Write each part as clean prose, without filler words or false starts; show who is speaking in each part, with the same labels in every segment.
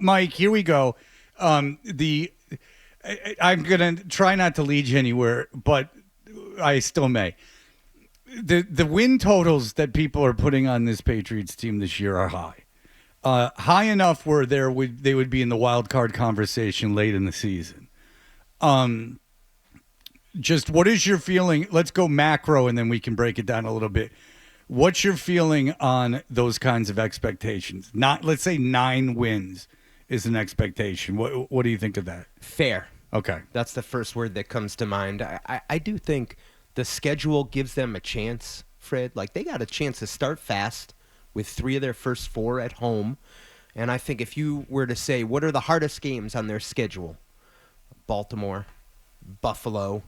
Speaker 1: Mike, here we go. I'm gonna try not to lead you anywhere, but I still may. The win totals that people are putting on this Patriots team this year are high. High enough where they would be in the wild card conversation late in the season. Just what is your feeling? Let's go macro and then we can break it down a little bit. What's your feeling on those kinds of expectations? Let's say 9 wins is an expectation. What do you think of that?
Speaker 2: Fair.
Speaker 1: Okay.
Speaker 2: That's the first word that comes to mind. I do think the schedule gives them a chance, Fred. Like, they got a chance to start fast with 3 of their first 4 at home. And I think if you were to say, what are the hardest games on their schedule? Baltimore, Buffalo,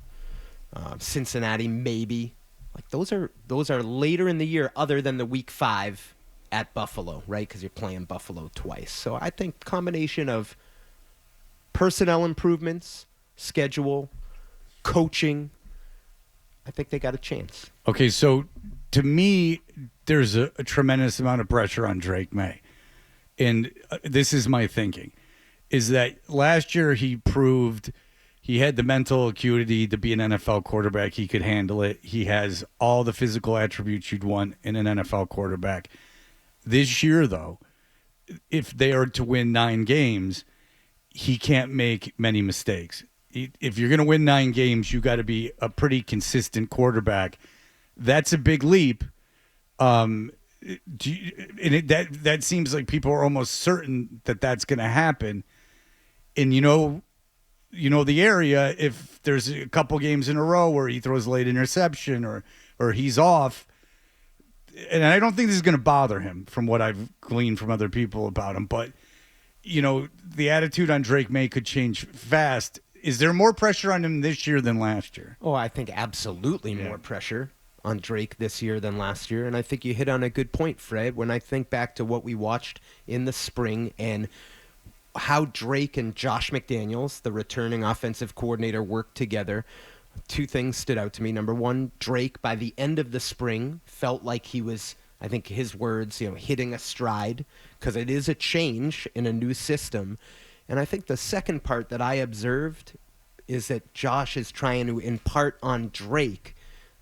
Speaker 2: Cincinnati, maybe. Like, those are later in the year other than the week 5 at Buffalo, right? Because you're playing Buffalo twice. So I think combination of personnel improvements, schedule, coaching, I think they got a chance.
Speaker 1: Okay, so to me, there's a tremendous amount of pressure on Drake Maye. And this is my thinking, is that last year he proved he had the mental acuity to be an NFL quarterback. He could handle it. He has all the physical attributes you'd want in an NFL quarterback. This year, though, if they are to win 9 games, he can't make many mistakes. If you're going to win 9 games, you got to be a pretty consistent quarterback. That's a big leap. That seems like people are almost certain that that's going to happen. And you know the area, if there's a couple games in a row where he throws late interception or he's off, and I don't think this is going to bother him from what I've gleaned from other people about him, but the attitude on Drake Maye could change fast. Is there more pressure on him this year than last year?
Speaker 2: Oh, I think absolutely more pressure on Drake this year than last year. And I think you hit on a good point, Fred, when I think back to what we watched in the spring and how Drake and Josh McDaniels, the returning offensive coordinator, worked together. 2 things stood out to me. Number one, Drake, by the end of the spring, felt like he was, I think his words, hitting a stride, because it is a change in a new system. And I think the second part that I observed is that Josh is trying to impart on Drake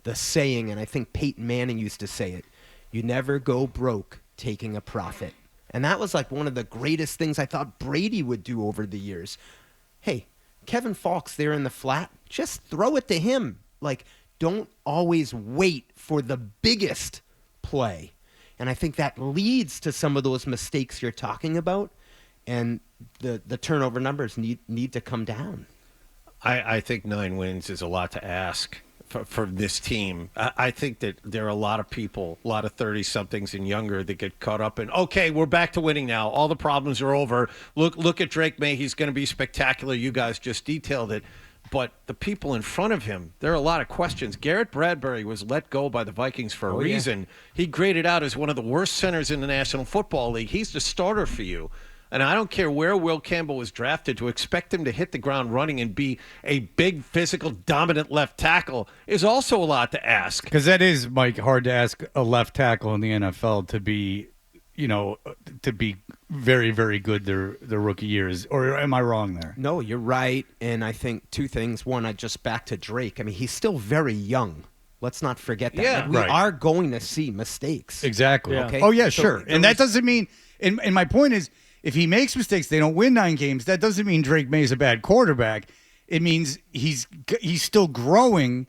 Speaker 2: the saying, and I think Peyton Manning used to say it, you never go broke taking a profit. And that was like one of the greatest things I thought Brady would do over the years. Hey, Kevin Falk's there in the flat, just throw it to him. Like, don't always wait for the biggest play. And I think that leads to some of those mistakes you're talking about. And the turnover numbers need to come down.
Speaker 3: I think 9 wins is a lot to ask for this team. I think that there are a lot of people, a lot of 30-somethings and younger that get caught up in, okay, we're back to winning now. All the problems are over. Look at Drake Maye. He's going to be spectacular. You guys just detailed it. But the people in front of him, there are a lot of questions. Garrett Bradbury was let go by the Vikings for a reason. Yeah. He graded out as one of the worst centers in the National Football League. He's the starter for you. And I don't care where Will Campbell was drafted, to expect him to hit the ground running and be a big, physical, dominant left tackle is also a lot to ask.
Speaker 1: Because that is, Mike, hard to ask a left tackle in the NFL to be very, very good their rookie years. Or am I wrong there?
Speaker 2: No, you're right. And I think 2 things. One, just back to Drake. I mean, he's still very young. Let's not forget that.
Speaker 3: Yeah,
Speaker 2: we are going to see mistakes.
Speaker 1: Exactly.
Speaker 2: Yeah. Okay?
Speaker 1: Oh, yeah, sure. And that doesn't mean – and my point is, if he makes mistakes, they don't win 9 games. That doesn't mean Drake Maye is a bad quarterback. It means he's still growing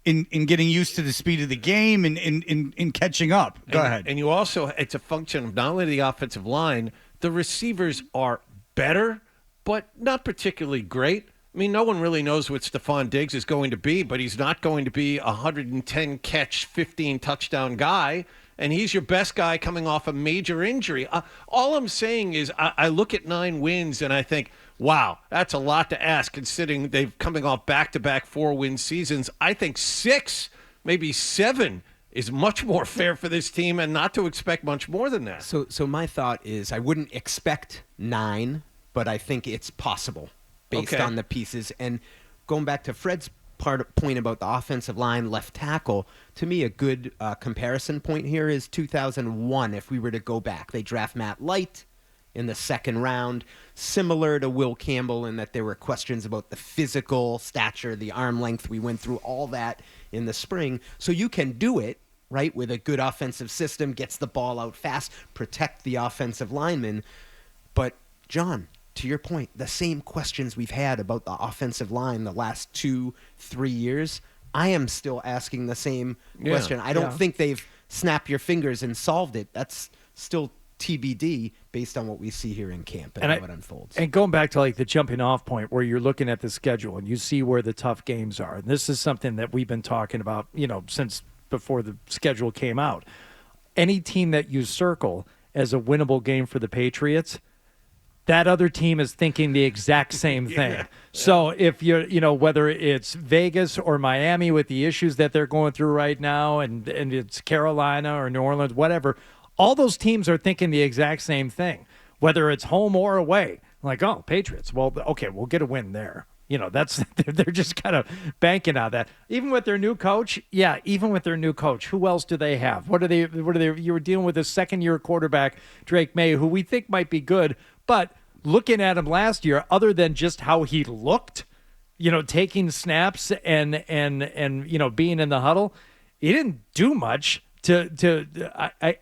Speaker 1: in getting used to the speed of the game and in catching up. Go ahead.
Speaker 3: And you also, it's a function of not only the offensive line, the receivers are better, but not particularly great. I mean, no one really knows what Stefon Diggs is going to be, but he's not going to be a 110 catch, 15 touchdown guy. And he's your best guy coming off a major injury. All I'm saying is I look at 9 wins and I think, wow, that's a lot to ask considering they've coming off back-to-back 4-win seasons. I think 6, maybe 7 is much more fair for this team and not to expect much more than that.
Speaker 2: So my thought is I wouldn't expect 9, but I think it's possible based on the pieces. And going back to Fred's point about the offensive line, left tackle, to me a good comparison point here is 2001. If we were to go back, they draft Matt Light in the second round, similar to Will Campbell in that there were questions about the physical stature, the arm length. We went through all that in the spring. So you can do it, right, with a good offensive system, gets the ball out fast, protect the offensive lineman. But, John, to your point, the same questions we've had about the offensive line the last 2-3 years, I am still asking the same question. I don't think they've snapped your fingers and solved it. That's still TBD based on what we see here in camp and how it unfolds.
Speaker 4: And going back to like the jumping off point where you're looking at the schedule and you see where the tough games are. And this is something that we've been talking about, since before the schedule came out. Any team that you circle as a winnable game for the Patriots, that other team is thinking the exact same thing. Yeah. So if you're, whether it's Vegas or Miami with the issues that they're going through right now, and it's Carolina or New Orleans, whatever, all those teams are thinking the exact same thing, whether it's home or away. Like, oh, Patriots, well, okay, we'll get a win there. They're just kind of banking on that. Even with their new coach, who else do they have? What are they? You were dealing with a second-year quarterback, Drake Maye, who we think might be good, but looking at him last year, other than just how he looked, taking snaps and being in the huddle, he didn't do much to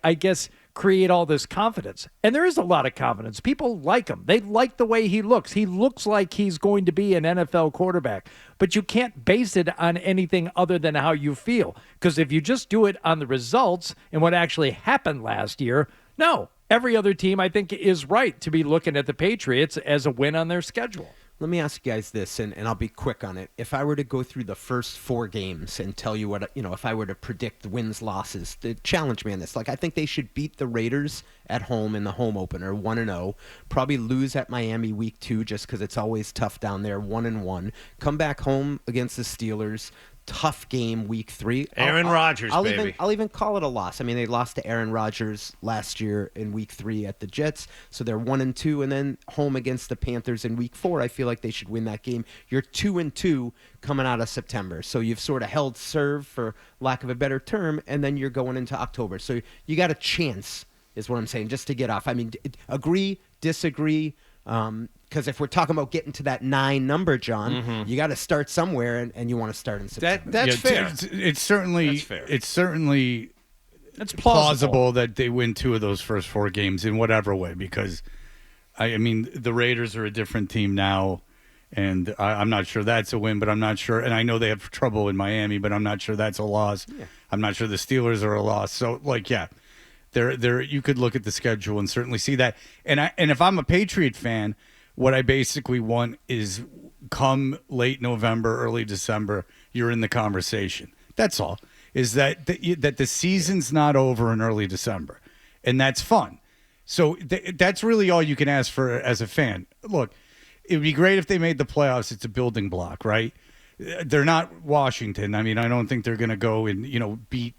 Speaker 4: I guess create all this confidence. And there is a lot of confidence. People like him. They like the way he looks. He looks like he's going to be an NFL quarterback. But you can't base it on anything other than how you feel. Because if you just do it on the results and what actually happened last year, no. Every other team, I think, is right to be looking at the Patriots as a win on their schedule.
Speaker 2: Let me ask you guys this, and I'll be quick on it. If I were to go through the first 4 games and tell you what, if I were to predict the wins, losses, challenge me on this. Like, I think they should beat the Raiders at home in the home opener, 1-0. Probably lose at Miami week 2 just because it's always tough down there, 1-1. Come back home against the Steelers. Tough game week 3.
Speaker 3: Aaron Rodgers, baby.
Speaker 2: I'll even call it a loss. I mean, they lost to Aaron Rodgers last year in week 3 at the Jets, so they're 1-2, and then home against the Panthers in week 4. I feel like they should win that game. You're 2-2 coming out of September, so you've sort of held serve, for lack of a better term, and then you're going into October. So you got a chance, is what I'm saying, just to get off. I mean, agree, disagree. Because if we're talking about getting to that 9 number, John, you got to start somewhere, and you want to start in September.
Speaker 3: That's fair.
Speaker 1: It's certainly
Speaker 3: fair.
Speaker 1: It's certainly
Speaker 4: It's
Speaker 1: plausible that they win 2 of those first 4 games in whatever way. Because I mean, the Raiders are a different team now, and I'm not sure that's a win, but I'm not sure. And I know they have trouble in Miami, but I'm not sure that's a loss. Yeah. I'm not sure the Steelers are a loss. So, there you could look at the schedule and certainly see that. And if I'm a Patriot fan, what I basically want is come late November, early December, you're in the conversation. That's all. Is that the season's not over in early December, and that's fun. So that's really all you can ask for as a fan. Look, it would be great if they made the playoffs. It's a building block, right? They're not Washington. I mean, I don't think they're going to go and beat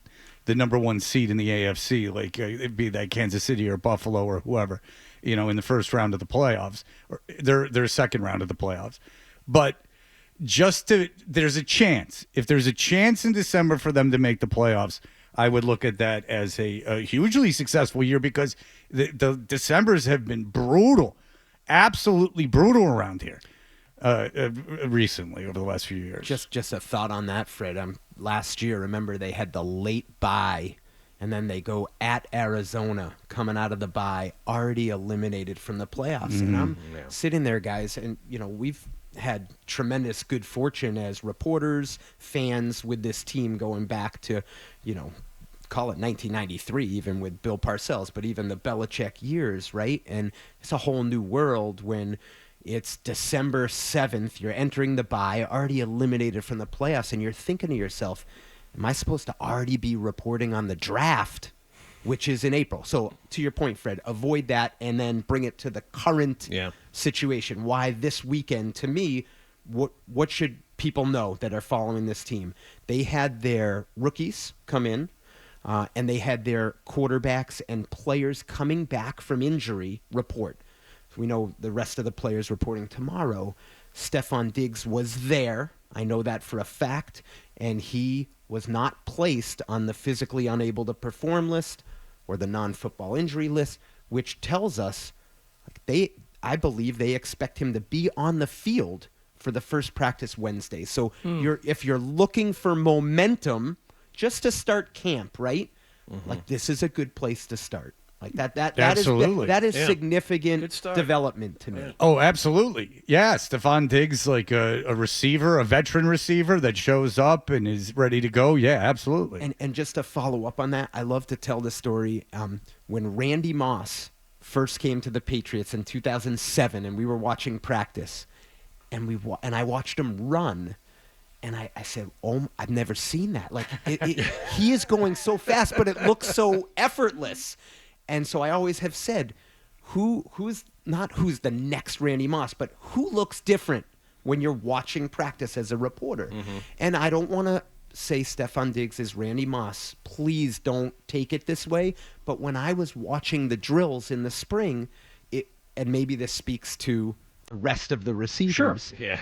Speaker 1: the number 1 seed in the AFC, like it'd be that Kansas City or Buffalo or whoever, in the first round of the playoffs, or their second round of the playoffs. But there's a chance. If there's a chance in December for them to make the playoffs, I would look at that as a hugely successful year, because the Decembers have been brutal, absolutely brutal around here recently over the last few years.
Speaker 2: Just a thought on that, Fred. Last year, remember, they had the late bye, and then they go at Arizona coming out of the bye, already eliminated from the playoffs. And I'm sitting there, guys, and we've had tremendous good fortune as reporters, fans with this team going back to, call it 1993, even with Bill Parcells, but even the Belichick years, right? And it's a whole new world when it's December 7th, you're entering the bye, already eliminated from the playoffs, and you're thinking to yourself, am I supposed to already be reporting on the draft, which is in April? So to your point, Fred, avoid that and then bring it to the current situation. Why this weekend, to me, what should people know that are following this team? They had their rookies come in, and they had their quarterbacks and players coming back from injury report. We know the rest of the players reporting tomorrow. Stefon Diggs was there. I know that for a fact. And he was not placed on the physically unable to perform list or the non-football injury list, which tells us I believe they expect him to be on the field for the first practice Wednesday. So if you're looking for momentum just to start camp, right? Like this is a good place to start. Like
Speaker 1: Absolutely.
Speaker 2: that is
Speaker 3: Yeah.
Speaker 2: significant
Speaker 3: Good start.
Speaker 2: development to me.
Speaker 1: Oh, absolutely. Yeah, Stefon Diggs, like a receiver, a veteran receiver that shows up and is ready to go. Yeah, absolutely.
Speaker 2: And just to follow up on that, I love to tell the story. When Randy Moss first came to the Patriots in 2007, and we were watching practice, and I watched him run, and I said, "Oh, I've never seen that. Like he is going so fast, but it looks so effortless." And so I always have said, who's the next Randy Moss, but who looks different when you're watching practice as a reporter? And I don't want to say Stefon Diggs is Randy Moss. Please don't take it this way. But when I was watching the drills in the spring, and maybe this speaks to the rest of the receivers.
Speaker 3: Yeah.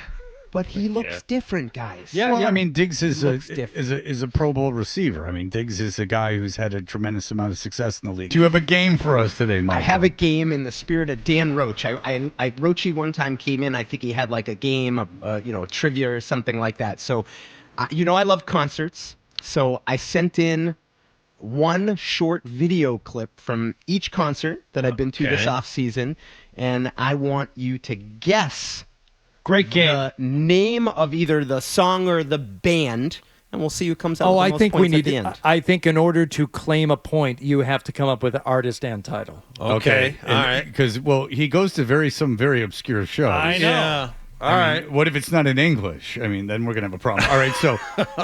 Speaker 2: But he looks different, guys.
Speaker 1: Yeah, I mean, Diggs is
Speaker 2: looks
Speaker 1: a
Speaker 2: different.
Speaker 1: is a Pro Bowl receiver. I mean, Diggs is a guy who's had a tremendous amount of success in the league. Do you have a game for us today, Mike?
Speaker 5: I have a game in the spirit of Dan Roach. Roachy one time came in. I think he had like a game of trivia or something like that. So, I love concerts. So I sent in one short video clip from each concert that I've been to this off season, and I want you to guess.
Speaker 4: Great game.
Speaker 2: The name of either the song or the band, and we'll see who comes out with the
Speaker 4: I
Speaker 2: most
Speaker 4: think we
Speaker 2: points at
Speaker 4: need
Speaker 2: the
Speaker 4: to,
Speaker 2: end.
Speaker 4: I think in order to claim a point, you have to come up with an artist and title.
Speaker 3: Okay. All right.
Speaker 1: Because he goes to some very obscure shows.
Speaker 4: I know.
Speaker 3: Yeah. All right.
Speaker 1: What if it's not in English? I mean, then we're gonna have a problem. All right. So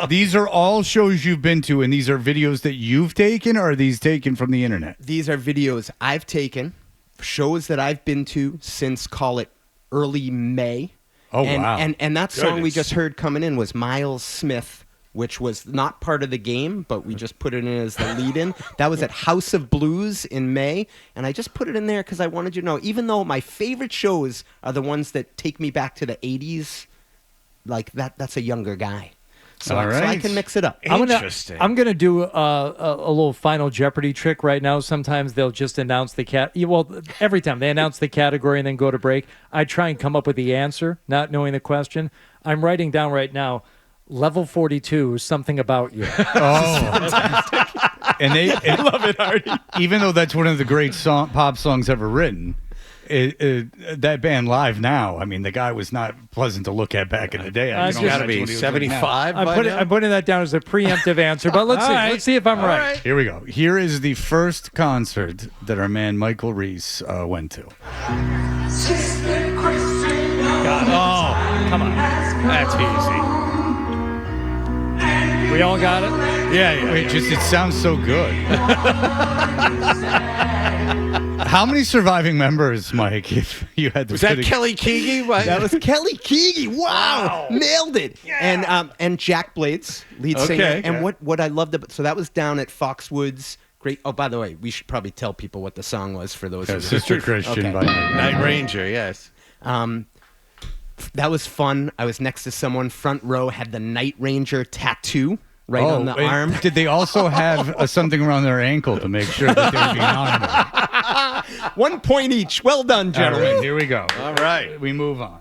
Speaker 1: these are all shows you've been to, and these are videos that you've taken, or are these taken from the internet?
Speaker 2: These are videos I've taken, shows that I've been to since, call it, early May.
Speaker 1: Oh,
Speaker 2: and,
Speaker 1: wow.
Speaker 2: And that song we
Speaker 1: Goodness.
Speaker 2: just heard coming in was Miles Smith, which was not part of the game, but we just put it in as the lead-in. That was at House of Blues in May, and I just put it in there because I wanted you to know, even though my favorite shows are the ones that take me back to the 80s, like that's a younger guy. So,
Speaker 1: All
Speaker 2: so I
Speaker 1: right.
Speaker 2: can mix it up.
Speaker 3: Interesting.
Speaker 4: I'm gonna do a little Final Jeopardy trick right now. Sometimes they'll just announce the every time they announce the category and then go to break, I try and come up with the answer, not knowing the question. I'm writing down right now, level 42, something about you.
Speaker 1: Oh, I love it, Artie. Even though that's one of the great pop songs ever written, that band live now. I mean, the guy was not pleasant to look at back in the day.
Speaker 4: I
Speaker 1: It's
Speaker 4: just-
Speaker 3: Got to be 75 by now?
Speaker 4: I'm putting that down as a preemptive answer, but let's see.
Speaker 3: All right.
Speaker 4: Let's see if I'm
Speaker 3: All
Speaker 4: right.
Speaker 1: Here we go. Here is the first concert that our man Michael Reiss went to.
Speaker 3: Oh,
Speaker 4: Come on.
Speaker 3: that's easy.
Speaker 4: We all got it?
Speaker 3: Yeah.
Speaker 1: Wait, it sounds so good. How many surviving members, Mike, if you had to
Speaker 3: Was that
Speaker 1: fit
Speaker 3: Kelly Keegy?
Speaker 2: That was Kelly Keegy. Wow. Nailed it. Yeah. And Jack Blades, lead singer.
Speaker 3: Okay.
Speaker 2: And what I loved about, so that was down at Foxwoods. Great. Oh, by the way, we should probably tell people what the song was for those.
Speaker 1: Sister Christian
Speaker 2: Okay.
Speaker 1: by
Speaker 3: Night Ranger, yes.
Speaker 2: That was fun. I was next to someone front row, had the Night Ranger tattoo on the
Speaker 1: wait,
Speaker 2: arm.
Speaker 1: Did they also have something around their ankle to make sure that they were being honored?
Speaker 2: 1 point each. Well done,
Speaker 1: All
Speaker 2: gentlemen.
Speaker 1: right, here we go.
Speaker 3: All right.
Speaker 1: We move on.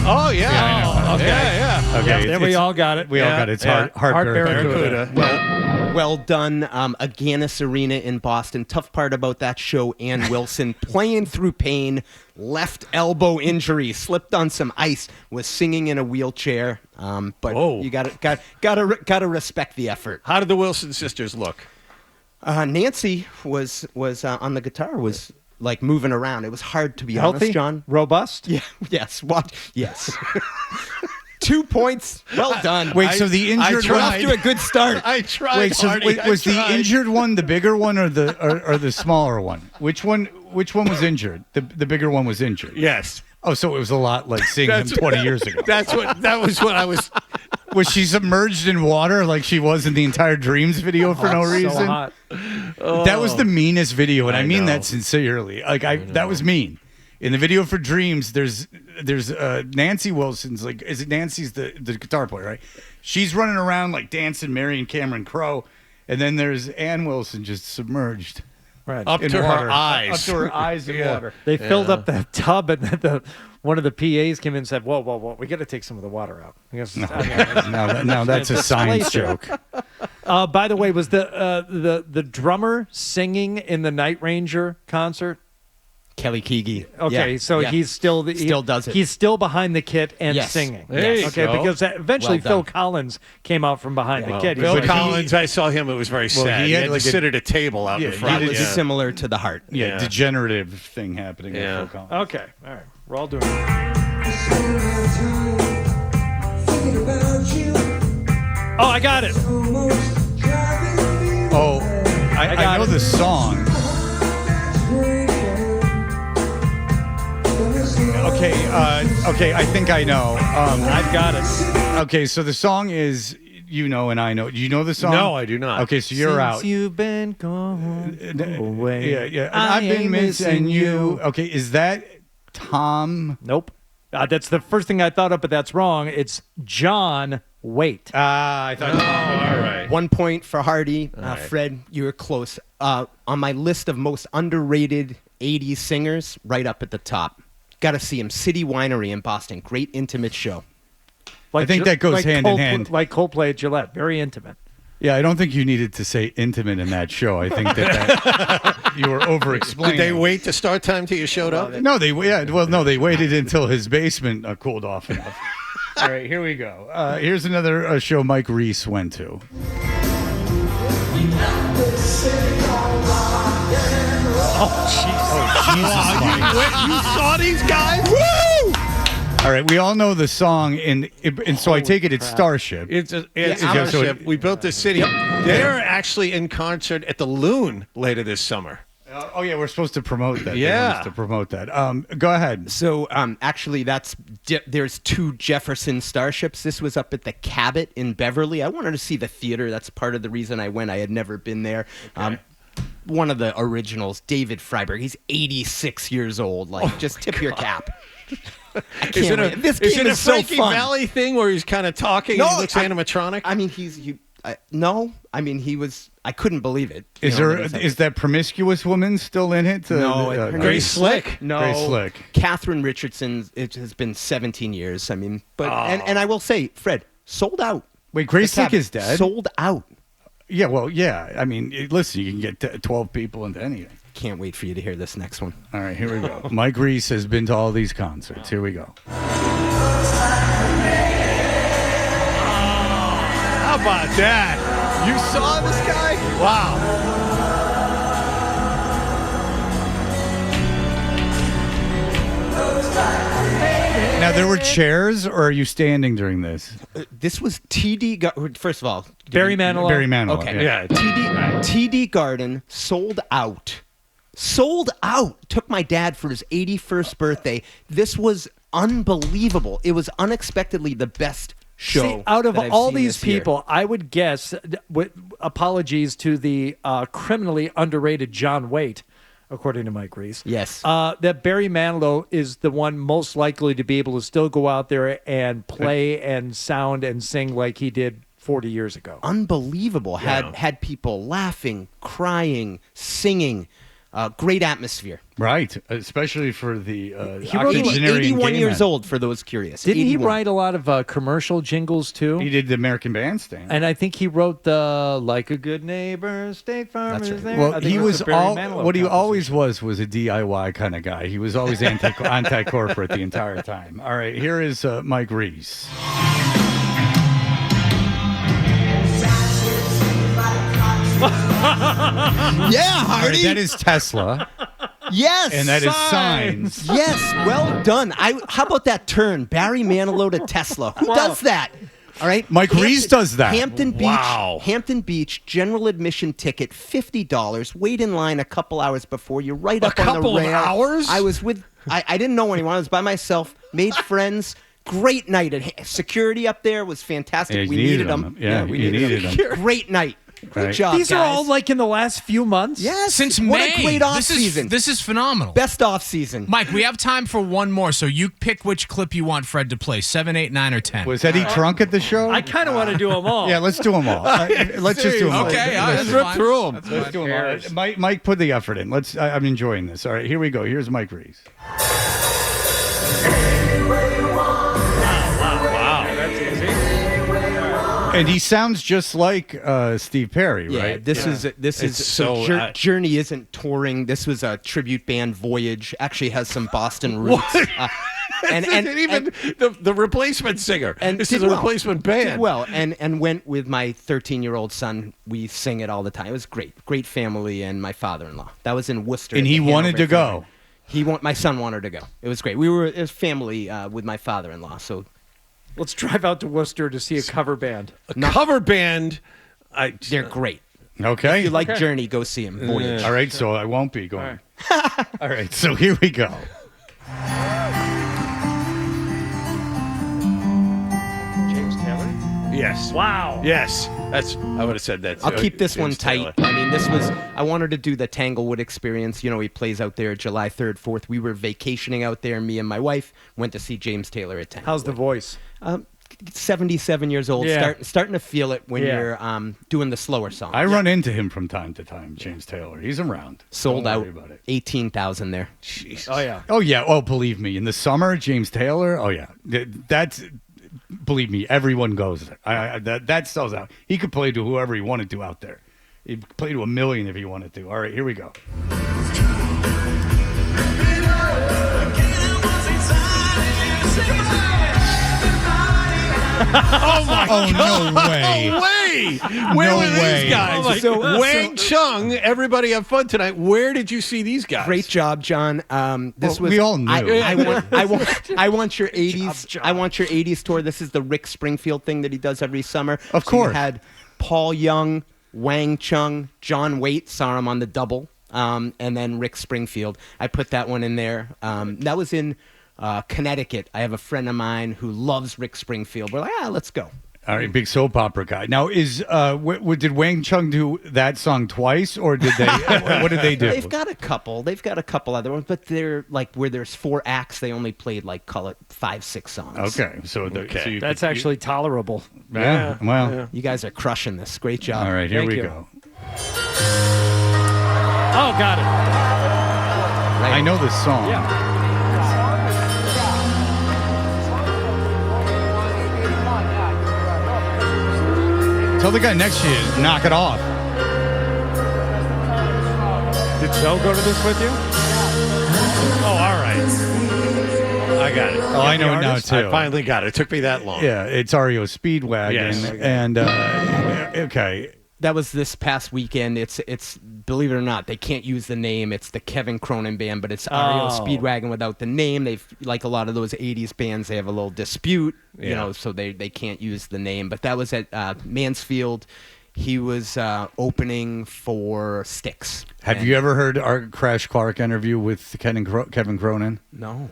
Speaker 3: Oh, yeah.
Speaker 1: I know. Okay.
Speaker 3: Yeah.
Speaker 1: Okay,
Speaker 4: There we all got it.
Speaker 1: We all got it. It's
Speaker 3: Yeah.
Speaker 1: Heart
Speaker 4: Heart
Speaker 1: Barracuda.
Speaker 3: Barracuda.
Speaker 2: Well done. Agganis Arena in Boston. Tough part about that show, Ann Wilson playing through pain, left elbow injury, slipped on some ice, was singing in a wheelchair. But
Speaker 3: Whoa.
Speaker 2: you gotta respect the effort.
Speaker 3: How did the Wilson sisters look?
Speaker 2: Nancy was on the guitar, was like moving around. It was hard to be
Speaker 4: Healthy?
Speaker 2: honest, John.
Speaker 4: Robust?
Speaker 2: Yeah. Yes. What? Yes. 2 points. Well done.
Speaker 1: Wait, so the injured
Speaker 2: We're off
Speaker 1: one?
Speaker 2: to a good start.
Speaker 3: I tried.
Speaker 1: Wait, so
Speaker 3: Artie, I
Speaker 1: was the
Speaker 3: tried.
Speaker 1: injured one the bigger one or the smaller one? Which one was injured? The bigger one was injured.
Speaker 3: Yes.
Speaker 1: Oh, so it was a lot like seeing him 20 years ago.
Speaker 3: That was what I was.
Speaker 1: Was she submerged in water like she was in the entire Dreams video for no
Speaker 4: So
Speaker 1: reason?
Speaker 4: hot.
Speaker 1: That was the meanest video, and I mean
Speaker 3: know.
Speaker 1: that sincerely. Like that was mean. In the video for Dreams, there's Nancy Wilson's like, is it Nancy's the guitar player, right? She's running around like dancing, marrying Cameron Crowe, and then there's Ann Wilson just submerged.
Speaker 4: Right.
Speaker 3: Up
Speaker 1: in
Speaker 3: to
Speaker 1: water.
Speaker 3: her eyes.
Speaker 1: Up to her eyes in water.
Speaker 4: They filled up the tub, and then one of the PAs came in and said, "Whoa! We got to take some of the water out."
Speaker 1: Now that's a science joke.
Speaker 4: By the way, was the drummer singing in the Night Ranger concert?
Speaker 5: Kelly Keegi.
Speaker 4: Okay,
Speaker 5: Yeah,
Speaker 4: so
Speaker 5: yeah.
Speaker 4: he's still
Speaker 5: Still does it.
Speaker 4: He's still behind the kit and
Speaker 5: Yes.
Speaker 4: singing.
Speaker 3: There you
Speaker 4: Okay,
Speaker 3: go.
Speaker 4: because eventually
Speaker 5: Well
Speaker 4: Phil
Speaker 5: done.
Speaker 4: Collins came out from behind the kit. He's
Speaker 3: Phil
Speaker 4: like,
Speaker 3: Collins, I saw him. It was very sad.
Speaker 1: he
Speaker 3: He
Speaker 1: had
Speaker 3: had
Speaker 1: like
Speaker 3: to
Speaker 1: a-
Speaker 3: sit at a table out in
Speaker 1: Yeah,
Speaker 3: front.
Speaker 5: It was
Speaker 3: Yeah.
Speaker 5: similar to the heart.
Speaker 1: Yeah, degenerative thing happening.
Speaker 3: Yeah.
Speaker 1: With Phil Collins.
Speaker 4: Okay, all right, we're all doing it. Oh, I got it.
Speaker 1: Oh, I
Speaker 4: got
Speaker 1: know
Speaker 4: it.
Speaker 1: the song. Okay, I think I know.
Speaker 4: I've got it.
Speaker 1: Okay, so the song is You Know and I Know. Do you know the song?
Speaker 3: No, I do not.
Speaker 1: Okay, so you're out.
Speaker 4: Since you've been gone away.
Speaker 1: Yeah. And
Speaker 4: I
Speaker 1: I've been
Speaker 4: ain't
Speaker 1: missing you. Okay, is that Tom?
Speaker 4: Nope. That's the first thing I thought of, but that's wrong. It's John Waite.
Speaker 1: I thought.
Speaker 3: All right.
Speaker 5: 1 point for Hardy.
Speaker 3: right.
Speaker 5: Fred, you were close. On my list of most underrated 80s singers, right up at the top. Got to see him. City Winery in Boston. Great intimate show.
Speaker 1: I think that goes hand in hand.
Speaker 4: Like Coldplay at Gillette. Very intimate.
Speaker 1: Yeah, I don't think you needed to say intimate in that show. I think that you were over-explaining.
Speaker 3: Did they wait to start time till you showed up?
Speaker 1: No, they waited until his basement cooled off enough. All right, here we go. Here's another show Mike Reiss went to.
Speaker 3: You saw these guys?
Speaker 1: All right, we all know the song, and so I take it it's Starship.
Speaker 3: It's
Speaker 5: Yeah,
Speaker 3: Starship. We built this city. They're actually in concert at the Loon later this summer.
Speaker 1: Oh yeah, we're supposed to promote that. They
Speaker 3: Yeah.
Speaker 1: want us to promote that. Go ahead.
Speaker 5: So actually, there's two Jefferson Starships. This was up at the Cabot in Beverly. I wanted to see the theater. That's part of the reason I went. I had never been there. One of the originals, David Freiberg. He's 86 years old. Like, just tip your cap. I can't wait. This
Speaker 3: is
Speaker 5: game
Speaker 3: it a
Speaker 5: is so
Speaker 3: Frankie
Speaker 5: fun.
Speaker 3: Valley thing where he's kind of talking and he looks animatronic?
Speaker 5: I mean, no. I mean, he was. I couldn't believe it.
Speaker 1: Is that promiscuous woman still in it?
Speaker 5: No, her
Speaker 3: Grace
Speaker 5: name's
Speaker 3: Slick.
Speaker 5: No,
Speaker 1: Grace Slick.
Speaker 5: Catherine Richardson. It has been 17 years. I mean, but and I will say, Fred, sold out.
Speaker 1: Wait, Grace
Speaker 5: The
Speaker 1: Slick
Speaker 5: Cabot,
Speaker 1: is dead?
Speaker 5: Sold out.
Speaker 1: Yeah, well, yeah. I mean, listen, you can get 12 people into anything.
Speaker 5: Can't wait for you to hear this next one.
Speaker 1: All right, here we go. Mike Reiss has been to all these concerts. Here we go.
Speaker 3: How about that? You saw this guy? Wow.
Speaker 1: Now, there were chairs, or are you standing during this?
Speaker 5: This was TD. First of all,
Speaker 4: Barry Manilow.
Speaker 1: Barry Manilow.
Speaker 5: Okay.
Speaker 1: Yeah.
Speaker 5: TD Garden sold out. Sold out. Took my dad for his 81st birthday. This was unbelievable. It was unexpectedly the best show.
Speaker 4: See, out of
Speaker 5: that I've
Speaker 4: all
Speaker 5: seen
Speaker 4: these
Speaker 5: this year.
Speaker 4: people, I would guess, with apologies to the criminally underrated John Waite, according to Mike Reiss.
Speaker 5: Yes.
Speaker 4: That Barry Manilow is the one most likely to be able to still go out there and play and sound and sing like he did 40 years ago.
Speaker 5: Unbelievable. Had people laughing, crying, singing. Great atmosphere.
Speaker 1: Right, especially for the
Speaker 4: He wrote
Speaker 5: 81 years old, for those curious.
Speaker 4: Didn't
Speaker 5: 81.
Speaker 4: he write a lot of commercial jingles too?
Speaker 1: He did the American Bandstand.
Speaker 4: And I think he wrote the "Like a Good Neighbor, State Farm
Speaker 5: That's
Speaker 4: is
Speaker 5: right.
Speaker 4: there."
Speaker 1: Well,
Speaker 4: I think
Speaker 1: he
Speaker 4: it
Speaker 1: was
Speaker 4: the Barry
Speaker 1: all
Speaker 4: Manilow
Speaker 1: what he always
Speaker 4: composition.
Speaker 1: was a DIY kind of guy. He was always anti-corporate the entire time. All right, here is Mike Reiss.
Speaker 5: Yeah,
Speaker 1: All right,
Speaker 5: Hardy.
Speaker 1: that is Tesla,
Speaker 5: Yes.
Speaker 1: and that is Signs.
Speaker 5: Yes, well done. How about that turn? Barry Manilow to Tesla. Who does that? All right.
Speaker 1: Mike Reiss does that.
Speaker 5: Hampton Beach.
Speaker 3: Wow.
Speaker 5: Hampton Beach, general admission ticket, $50. Wait in line a couple hours before you're right up on the
Speaker 3: couple of
Speaker 5: rail.
Speaker 3: hours?
Speaker 5: I was with. I didn't know anyone. I was by myself. Made friends. Great night. Security up there was fantastic.
Speaker 1: Yeah, you
Speaker 5: we
Speaker 1: needed
Speaker 5: needed
Speaker 1: them.
Speaker 5: them.
Speaker 1: Yeah,
Speaker 5: we
Speaker 1: you needed them.
Speaker 5: Great night.
Speaker 2: Great
Speaker 1: Right.
Speaker 2: job,
Speaker 4: These
Speaker 2: guys.
Speaker 4: are all like in the last few months.
Speaker 2: Yes.
Speaker 6: Since
Speaker 2: what
Speaker 6: May.
Speaker 2: a great offseason.
Speaker 6: This is phenomenal.
Speaker 2: Best offseason.
Speaker 6: Mike, we have time for one more, so you pick which clip you want Fred to play: 7, 8, 9, or 10.
Speaker 1: Was Eddie drunk at the show?
Speaker 4: I kind of want to do them all.
Speaker 1: Yeah, let's do them all. Let's just do them all.
Speaker 6: Okay, all right,
Speaker 1: Let's
Speaker 6: that's
Speaker 3: Rip
Speaker 6: fine.
Speaker 3: through them.
Speaker 1: let's do them all. Mike put the effort in. I'm enjoying this. All right, here we go. Here's Mike Reiss. And he sounds just like Steve Perry,
Speaker 2: Yeah,
Speaker 1: right?
Speaker 2: this is
Speaker 3: so,
Speaker 2: Journey isn't touring. This was a tribute band, Voyage. Actually has some Boston roots.
Speaker 3: And even the replacement singer.
Speaker 2: and
Speaker 3: This
Speaker 2: did
Speaker 3: is a
Speaker 2: well.
Speaker 3: replacement
Speaker 2: Did
Speaker 3: band.
Speaker 2: well, and went with my 13-year-old son. We sing it all the time. It was great family, and my father-in-law. That was in Worcester.
Speaker 1: And
Speaker 2: at
Speaker 1: he
Speaker 2: the
Speaker 1: wanted
Speaker 2: Hanover
Speaker 1: to go.
Speaker 2: Theater. My son wanted to go. It was great. It was family with my father-in-law. So
Speaker 4: Let's drive out to Worcester to see a cover band.
Speaker 3: Cover band.
Speaker 2: they're great.
Speaker 1: Okay.
Speaker 2: If you like Journey, go see him. Voyage.
Speaker 1: All right, so I won't be going. All right, so here we go.
Speaker 4: James Taylor?
Speaker 3: Yes.
Speaker 4: Wow.
Speaker 3: Yes. I would have said that.
Speaker 2: I'll
Speaker 3: too.
Speaker 2: keep this one
Speaker 3: James
Speaker 2: tight.
Speaker 3: Taylor.
Speaker 2: I mean, I wanted to do the Tanglewood experience. You know, he plays out there July 3rd, 4th. We were vacationing out there. Me and my wife went to see James Taylor at Tanglewood.
Speaker 4: How's the voice?
Speaker 2: 77 years old,
Speaker 4: Yeah.
Speaker 2: starting to feel it when
Speaker 4: Yeah.
Speaker 2: you're doing the slower songs.
Speaker 1: I run into him from time to time, James Taylor. He's around.
Speaker 2: Sold
Speaker 1: Don't
Speaker 2: out
Speaker 1: worry about it.
Speaker 2: 18,000 there.
Speaker 4: Oh, yeah.
Speaker 1: Oh, yeah. Oh, believe me. In the summer, James Taylor, oh, yeah. That's, believe me, everyone goes there. That sells out. He could play to whoever he wanted to out there. He'd play to a million if he wanted to. All right, here we go.
Speaker 3: Oh my
Speaker 1: Oh,
Speaker 3: God!
Speaker 1: no way.
Speaker 3: No way! Where
Speaker 1: No
Speaker 3: were
Speaker 1: way.
Speaker 3: these guys?
Speaker 2: Oh my God.
Speaker 3: Wang Chung, everybody have fun tonight. Where did you see these guys?
Speaker 2: Great job, John. This
Speaker 1: Well,
Speaker 2: was
Speaker 1: we all knew.
Speaker 2: I want your 80s. I want your 80s tour. This is the Rick Springfield thing that he does every summer.
Speaker 1: Of
Speaker 2: So
Speaker 1: course.
Speaker 2: you had Paul Young, Wang Chung, John Waite, saw him on the double, and then Rick Springfield. I put that one in there. That was in Connecticut. I have a friend of mine who loves Rick Springfield. We're like, let's go.
Speaker 1: All right, big soap opera guy. Now, did Wang Chung do that song twice, or did they? What did they do?
Speaker 2: They've got a couple. They've got a couple other ones, but they're like where there's 4 acts. They only played like call it 5-6 songs.
Speaker 1: Okay, so you
Speaker 4: That's
Speaker 1: could-
Speaker 4: actually tolerable.
Speaker 1: yeah. Well,
Speaker 2: You guys are crushing this. Great job.
Speaker 1: all right, here
Speaker 4: Thank
Speaker 1: we
Speaker 4: you.
Speaker 1: go.
Speaker 4: Oh, got it.
Speaker 1: I know this song.
Speaker 4: Yeah.
Speaker 1: Tell the guy next to you, to knock it off.
Speaker 4: Did Joe go to this with you?
Speaker 3: Oh, all right. I got it.
Speaker 1: Oh, I know it now too.
Speaker 3: I finally got it. It took me that long.
Speaker 1: Yeah, it's REO Speedwagon,
Speaker 3: Yes.
Speaker 1: and okay.
Speaker 2: That was this past weekend. It's believe it or not, they can't use the name. It's the Kevin Cronin band, but it's REO
Speaker 4: Oh.
Speaker 2: Speedwagon without the name. They've like a lot of those 80s bands, they have a little dispute, you know, so they can't use the name. But that was at Mansfield. He was opening for Styx.
Speaker 1: Have
Speaker 2: And-
Speaker 1: you ever heard our Crash Clark interview with Kevin Cronin?
Speaker 2: No.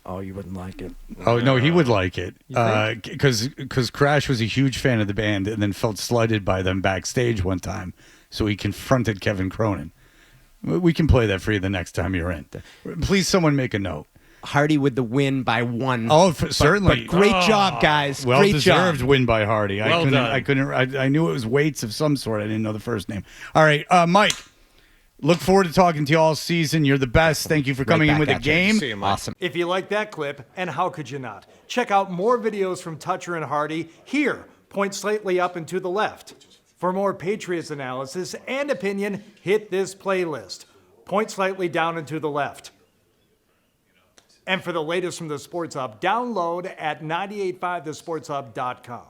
Speaker 4: Oh, you wouldn't like it.
Speaker 1: Oh no, he would like it because Crash was a huge fan of the band and then felt slighted by them backstage one time, so he confronted Kevin Cronin. We can play that for you the next time you're in. Please, someone make a note.
Speaker 2: Hardy with the win by 1.
Speaker 1: Oh, certainly.
Speaker 2: But great job, guys.
Speaker 1: Well
Speaker 2: great
Speaker 1: deserved
Speaker 2: job.
Speaker 1: win by Hardy.
Speaker 3: Well done.
Speaker 1: I knew it was Waits of some sort. I didn't know the first name. All right, Mike. Look forward to talking to you all season. You're the best. Thank you for coming in
Speaker 2: back
Speaker 1: with a
Speaker 2: at you.
Speaker 1: game.
Speaker 3: See you, Mike.
Speaker 2: Awesome.
Speaker 7: If you like that clip, and how could you not? Check out more videos from Toucher and Hardy here. Point slightly up and to the left. For more Patriots analysis and opinion, hit this playlist. Point slightly down and to the left. And for the latest from the Sports Hub, download at 985thesportshub.com.